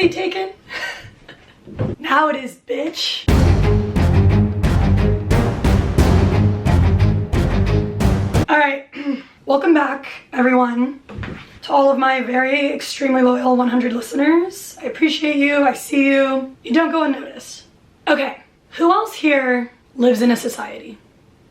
seat taken? Now it is, bitch. Alright, welcome back, everyone, to all of my very extremely loyal 100 listeners. I appreciate you, I see you. You don't go unnoticed. Okay, who else here lives in a society?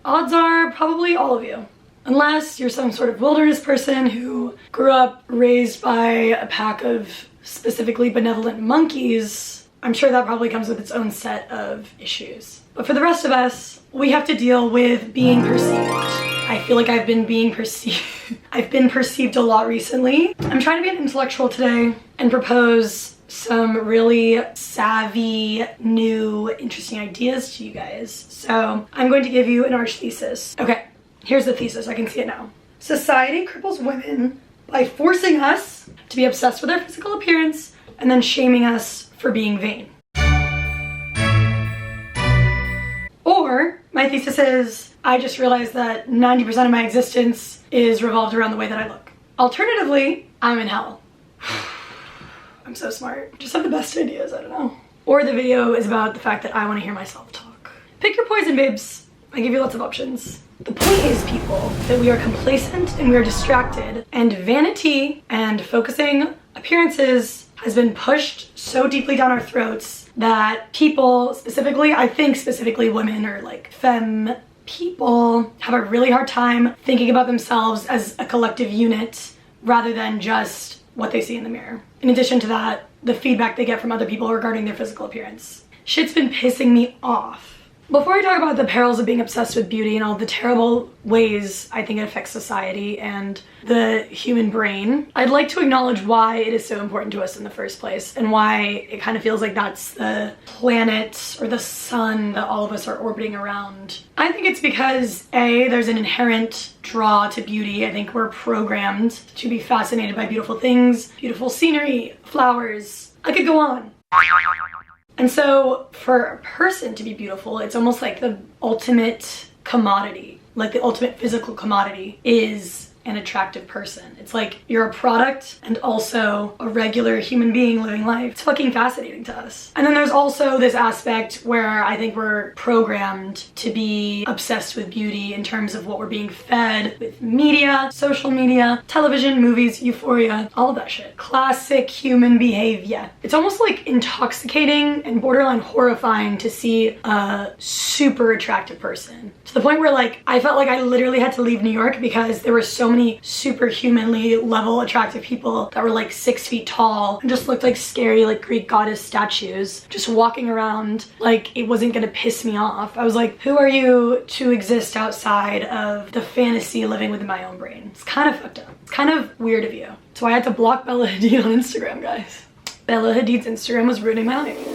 Odds are probably all of you. Unless you're some sort of wilderness person who grew up raised by a pack of specifically benevolent monkeys, I'm sure that probably comes with its own set of issues. But for the rest of us, we have to deal with being perceived. I feel like I've been perceived a lot recently. I'm trying to be an intellectual today and propose some really savvy, new, interesting ideas to you guys. So I'm going to give you an arch thesis. Okay, here's the thesis. I can see it now. Society cripples women by forcing us to be obsessed with our physical appearance and then shaming us for being vain. Or my thesis is, I just realized that 90% of my existence is revolved around the way that I look. Alternatively, I'm in hell. I'm so smart. Just have the best ideas, I don't know. Or the video is about the fact that I want to hear myself talk. Pick your poison, babes. I give you lots of options. The point is, people, that we are complacent and we are distracted, and vanity and focusing appearances has been pushed so deeply down our throats that people, specifically, I think specifically women or like femme people, have a really hard time thinking about themselves as a collective unit rather than just what they see in the mirror. In addition to that, the feedback they get from other people regarding their physical appearance. Shit's been pissing me off. Before I talk about the perils of being obsessed with beauty and all the terrible ways I think it affects society and the human brain, I'd like to acknowledge why it is so important to us in the first place and why it kind of feels like that's the planet or the sun that all of us are orbiting around. I think it's because A, there's an inherent draw to beauty. I think we're programmed to be fascinated by beautiful things, beautiful scenery, flowers. I could go on. And so for a person to be beautiful, it's almost like the ultimate commodity, like the ultimate physical commodity is an attractive person. It's like you're a product and also a regular human being living life. It's fucking fascinating to us. And then there's also this aspect where I think we're programmed to be obsessed with beauty in terms of what we're being fed with media, social media, television, movies, euphoria, all of that shit. Classic human behavior. It's almost like intoxicating and borderline horrifying to see a super attractive person. To the point where like, I felt like I literally had to leave New York because there were so many superhumanly level attractive people that were like 6 feet tall and just looked like scary like Greek goddess statues just walking around like it wasn't gonna piss me off. I was like, who are you to exist outside of the fantasy living within my own brain? It's kind of fucked up. It's kind of weird of you. So I had to block Bella Hadid on Instagram, guys. Bella Hadid's Instagram was ruining my life.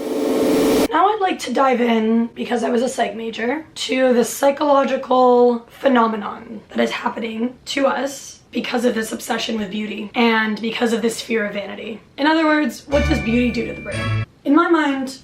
Now I'd like to dive in, because I was a psych major, to the psychological phenomenon that is happening to us because of this obsession with beauty and because of this fear of vanity. In other words, what does beauty do to the brain? In my mind,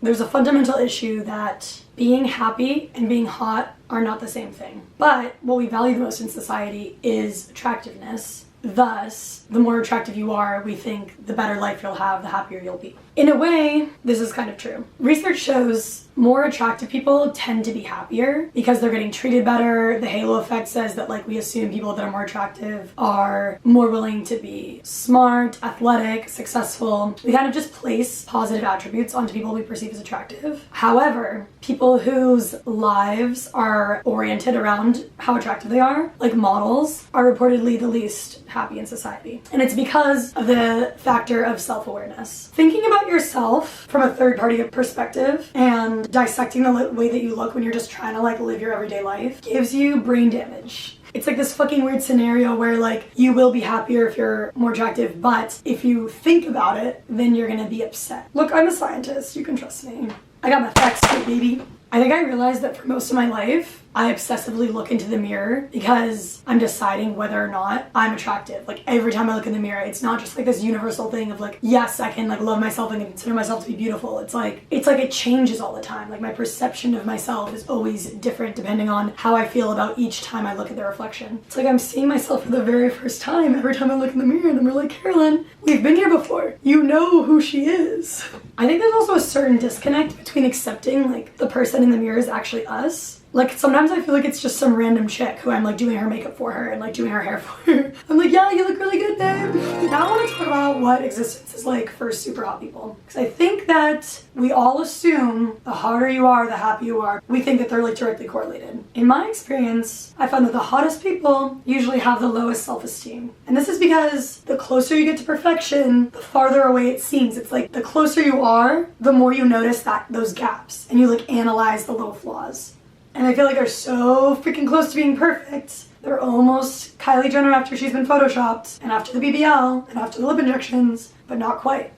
there's a fundamental issue that being happy and being hot are not the same thing. But what we value the most in society is attractiveness. Thus, the more attractive you are, we think the better life you'll have, the happier you'll be. In a way, this is kind of true. Research shows more attractive people tend to be happier because they're getting treated better. The halo effect says that like we assume people that are more attractive are more willing to be smart, athletic, successful. We kind of just place positive attributes onto people we perceive as attractive. However, people whose lives are oriented around how attractive they are, like models, are reportedly the least happy in society. And it's because of the factor of self-awareness. Thinking about yourself from a third-party perspective and dissecting the way that you look when you're just trying to like live your everyday life gives you brain damage. It's like this fucking weird scenario where like you will be happier if you're more attractive, but if you think about it, then you're gonna be upset. Look, I'm a scientist, you can trust me. I got my facts straight, baby. I think I realized that for most of my life, I obsessively look into the mirror because I'm deciding whether or not I'm attractive. Like every time I look in the mirror, it's not just like this universal thing of like, yes, I can like love myself and consider myself to be beautiful. It's like it changes all the time. Like my perception of myself is always different depending on how I feel about each time I look at the reflection. It's like I'm seeing myself for the very first time every time I look in the mirror, and I'm like, Carolyn, we've been here before. You know who she is. I think there's also a certain disconnect between accepting like the person in the mirror is actually us. Like sometimes I feel like it's just some random chick who I'm like doing her makeup for her and like doing her hair for her. I'm like, yeah, you look really good, babe. Now I want to talk about what existence is like for super hot people. Because I think that we all assume the hotter you are, the happier you are. We think that they're like directly correlated. In my experience, I found that the hottest people usually have the lowest self-esteem. And this is because the closer you get to perfection, the farther away it seems. It's like the closer you are, the more you notice those gaps and you like analyze the little flaws. And I feel like they're so freaking close to being perfect. They're almost Kylie Jenner after she's been photoshopped, and after the BBL, and after the lip injections, but not quite.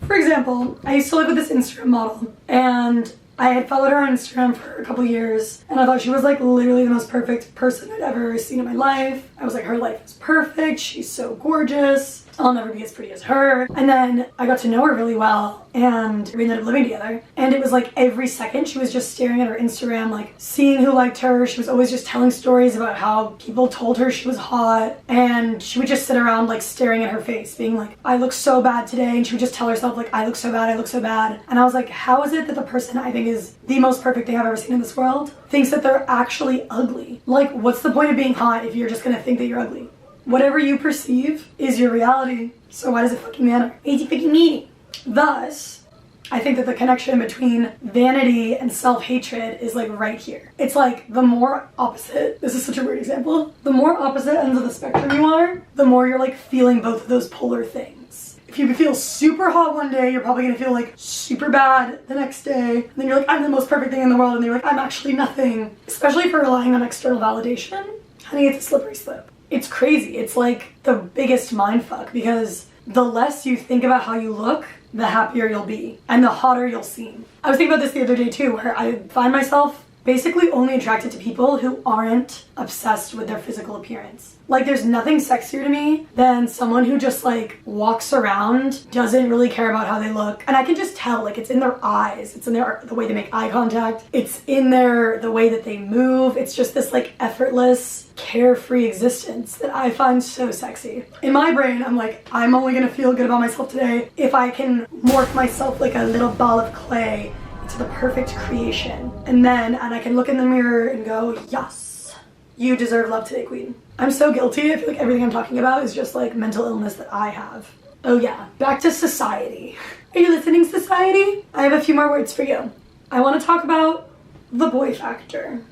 For example, I used to live with this Instagram model, and I had followed her on Instagram for a couple years, and I thought she was like literally the most perfect person I'd ever seen in my life. I was like, her life is perfect, she's so gorgeous, I'll never be as pretty as her. And then I got to know her really well, and we ended up living together. And it was like every second she was just staring at her Instagram, like seeing who liked her. She was always just telling stories about how people told her she was hot. And she would just sit around like staring at her face, being like, I look so bad today. And she would just tell herself like, I look so bad, I look so bad. And I was like, how is it that the person I think is the most perfect thing I've ever seen in this world thinks that they're actually ugly? Like, what's the point of being hot if you're just gonna think that you're ugly? Whatever you perceive is your reality, so why does it fucking matter? It's fucking me. Thus, I think that the connection between vanity and self-hatred is like right here. It's like the more opposite, this is such a weird example, the more opposite ends of the spectrum you are, the more you're like feeling both of those polar things. If you feel super hot one day, you're probably gonna feel like super bad the next day. And then you're like, I'm the most perfect thing in the world, and you're like, I'm actually nothing. Especially for relying on external validation, honey, it's a slippery slope. It's crazy. It's like the biggest mindfuck because the less you think about how you look, the happier you'll be and the hotter you'll seem. I was thinking about this the other day too, where I find myself basically only attracted to people who aren't obsessed with their physical appearance. Like there's nothing sexier to me than someone who just like walks around, doesn't really care about how they look. And I can just tell, like it's in their eyes, it's in the way they make eye contact, it's in the way that they move. It's just this like effortless, carefree existence that I find so sexy. In my brain, I'm like, I'm only gonna feel good about myself today if I can morph myself like a little ball of clay into the perfect creation. And I can look in the mirror and go, yes, you deserve love today, queen. I'm so guilty. I feel like everything I'm talking about is just like mental illness that I have. Oh yeah, back to society. Are you listening, society? I have a few more words for you. I want to talk about the boy factor.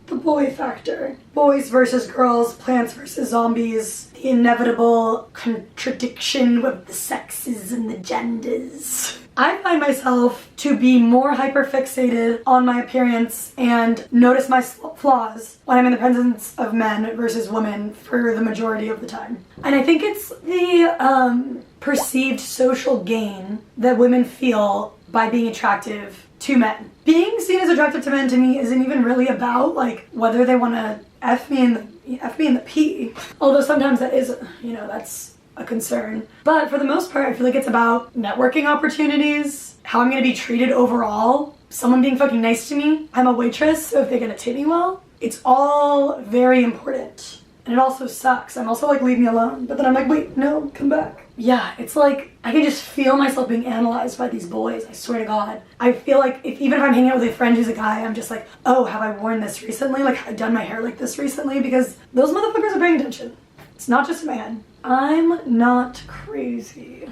The boy factor. Boys versus girls, plants versus zombies, the inevitable contradiction with the sexes and the genders. I find myself to be more hyperfixated on my appearance and notice my flaws when I'm in the presence of men versus women for the majority of the time. And I think it's the perceived social gain that women feel by being attractive to men. Being seen as attractive to men to me isn't even really about like whether they want to F me in the P. Although sometimes that is, that's a concern. But for the most part, I feel like it's about networking opportunities, how I'm gonna be treated overall, someone being fucking nice to me. I'm a waitress, so if they're gonna tip me well, it's all very important. And it also sucks. I'm also like, leave me alone. But then I'm like, wait, no, come back. Yeah, it's like, I can just feel myself being analyzed by these boys, I swear to God. I feel like even if I'm hanging out with a friend who's a guy, I'm just like, oh, have I worn this recently? Like, have I done my hair like this recently? Because those motherfuckers are paying attention. It's not just a man. I'm not crazy.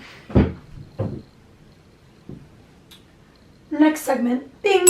Next segment, bing!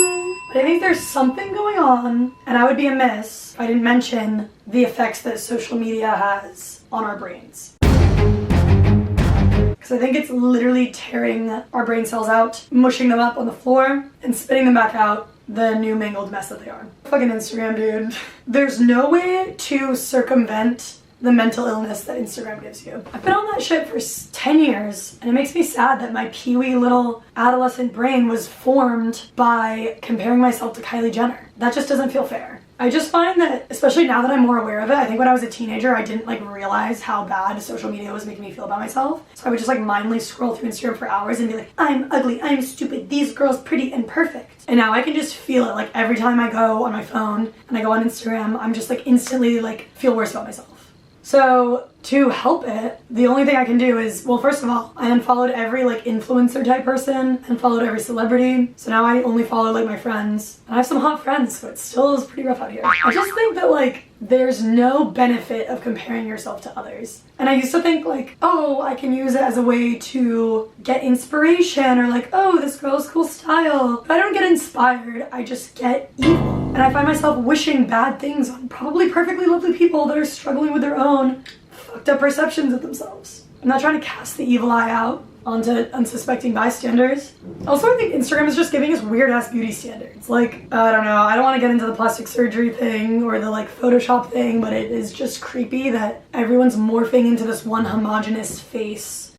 But I think there's something going on, and I would be amiss if I didn't mention the effects that social media has on our brains. Because I think it's literally tearing our brain cells out, mushing them up on the floor, and spitting them back out the new mangled mess that they are. Fucking Instagram, dude. There's no way to circumvent the mental illness that Instagram gives you. I've been on that shit for 10 years, and it makes me sad that my peewee little adolescent brain was formed by comparing myself to Kylie Jenner. That just doesn't feel fair. I just find that, especially now that I'm more aware of it, I think when I was a teenager, I didn't like realize how bad social media was making me feel about myself. So I would just like mindlessly scroll through Instagram for hours and be like, I'm ugly, I'm stupid, these girls pretty and perfect. And now I can just feel it like every time I go on my phone and I go on Instagram, I'm just like instantly like feel worse about myself. So to help it, the only thing I can do is, well, first of all, I unfollowed every like influencer type person and followed every celebrity. So now I only follow like my friends. And I have some hot friends, so it still is pretty rough out here. I just think that like there's no benefit of comparing yourself to others. And I used to think like, oh, I can use it as a way to get inspiration or like, oh, this girl has cool style. But I don't get inspired, I just get evil. And I find myself wishing bad things on probably perfectly lovely people that are struggling with their own fucked up perceptions of themselves. I'm not trying to cast the evil eye out onto unsuspecting bystanders. Also, I think Instagram is just giving us weird ass beauty standards. Like, I don't know, I don't want to get into the plastic surgery thing or the like Photoshop thing, but it is just creepy that everyone's morphing into this one homogenous face.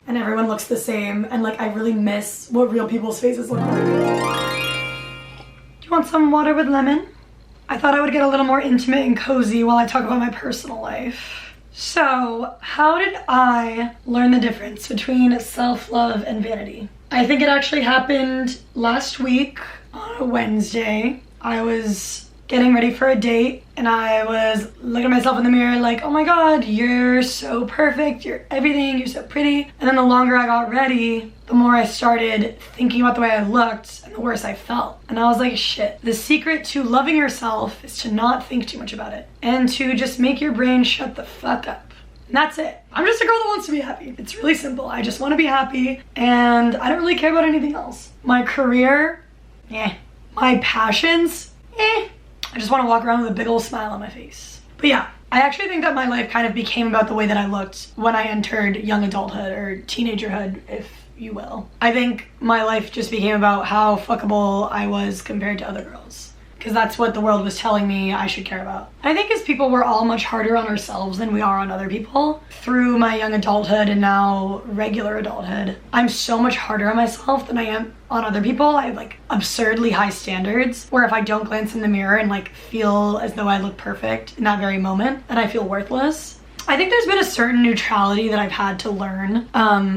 And everyone looks the same, and like I really miss what real people's faces look like. Do you want some water with lemon? I thought I would get a little more intimate and cozy while I talk about my personal life. So, how did I learn the difference between self-love and vanity? I think it actually happened last week on a Wednesday. I was getting ready for a date and I was looking at myself in the mirror like, oh my god, you're so perfect, you're everything, you're so pretty. And then the longer I got ready, the more I started thinking about the way I looked and the worse I felt. And I was like, shit, the secret to loving yourself is to not think too much about it and to just make your brain shut the fuck up. And that's it. I'm just a girl that wants to be happy. It's really simple. I just want to be happy and I don't really care about anything else. My career, my passions, I just want to walk around with a big old smile on my face. But yeah, I actually think that my life kind of became about the way that I looked when I entered young adulthood or teenagerhood, if you will. I think my life just became about how fuckable I was compared to other girls. Because that's what the world was telling me I should care about. I think as people, we're all much harder on ourselves than we are on other people. Through my young adulthood and now regular adulthood, I'm so much harder on myself than I am on other people. I have like absurdly high standards where if I don't glance in the mirror and like feel as though I look perfect in that very moment, then I feel worthless. I think there's been a certain neutrality that I've had to learn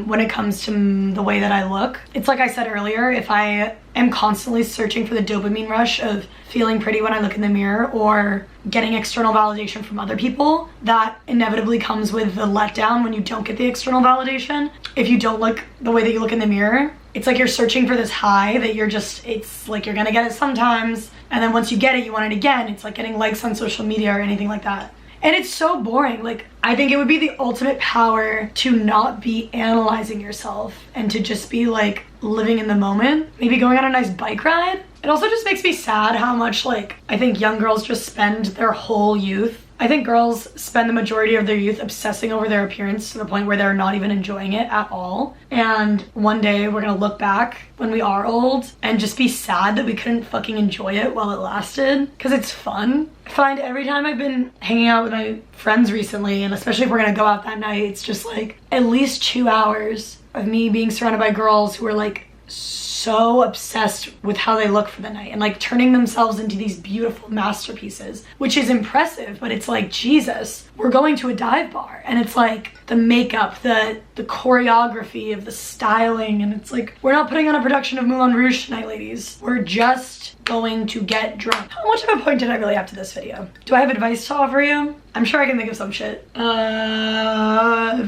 when it comes to the way that I look. It's like I said earlier, if I am constantly searching for the dopamine rush of feeling pretty when I look in the mirror or getting external validation from other people, that inevitably comes with the letdown when you don't get the external validation. If you don't look the way that you look in the mirror, it's like you're searching for this high that it's like you're gonna get it sometimes, and then once you get it, you want it again. It's like getting likes on social media or anything like that. And it's so boring. Like, I think it would be the ultimate power to not be analyzing yourself and to just be like living in the moment. Maybe going on a nice bike ride. It also just makes me sad how much like I think young girls just spend their whole youth. I think girls spend the majority of their youth obsessing over their appearance to the point where they're not even enjoying it at all. And one day we're gonna look back when we are old and just be sad that we couldn't fucking enjoy it while it lasted, because it's fun. I find every time I've been hanging out with my friends recently, and especially if we're gonna go out that night, it's just like at least 2 hours of me being surrounded by girls who are like so obsessed with how they look for the night and like turning themselves into these beautiful masterpieces, which is impressive, but it's like, Jesus, we're going to a dive bar and it's like the makeup, the choreography of the styling, and it's like, we're not putting on a production of Moulin Rouge tonight, ladies. We're just going to get drunk. How much of a point did I really have to this video? Do I have advice to offer you? I'm sure I can think of some shit. Advice.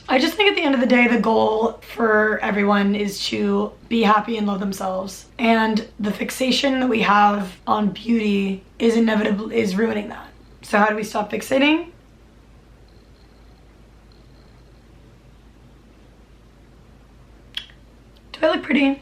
I just think at the end of the day, the goal for everyone is to be happy and love themselves. And the fixation that we have on beauty is ruining that. So how do we stop fixating? Do I look pretty?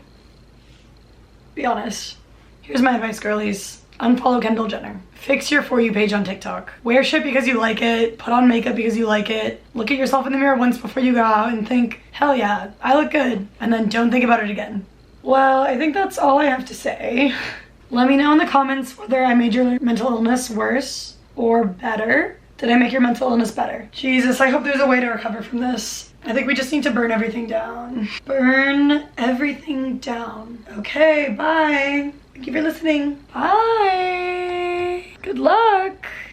Be honest. Here's my advice, girlies. Unfollow Kendall Jenner. Fix your For You page on TikTok. Wear shit because you like it. Put on makeup because you like it. Look at yourself in the mirror once before you go out and think, hell yeah, I look good. And then don't think about it again. Well, I think that's all I have to say. Let me know in the comments whether I made your mental illness worse or better? Did I make your mental illness better? Jesus, I hope there's a way to recover from this. I think we just need to burn everything down. Burn everything down. Okay, bye. Thank you for listening. Bye. Good luck.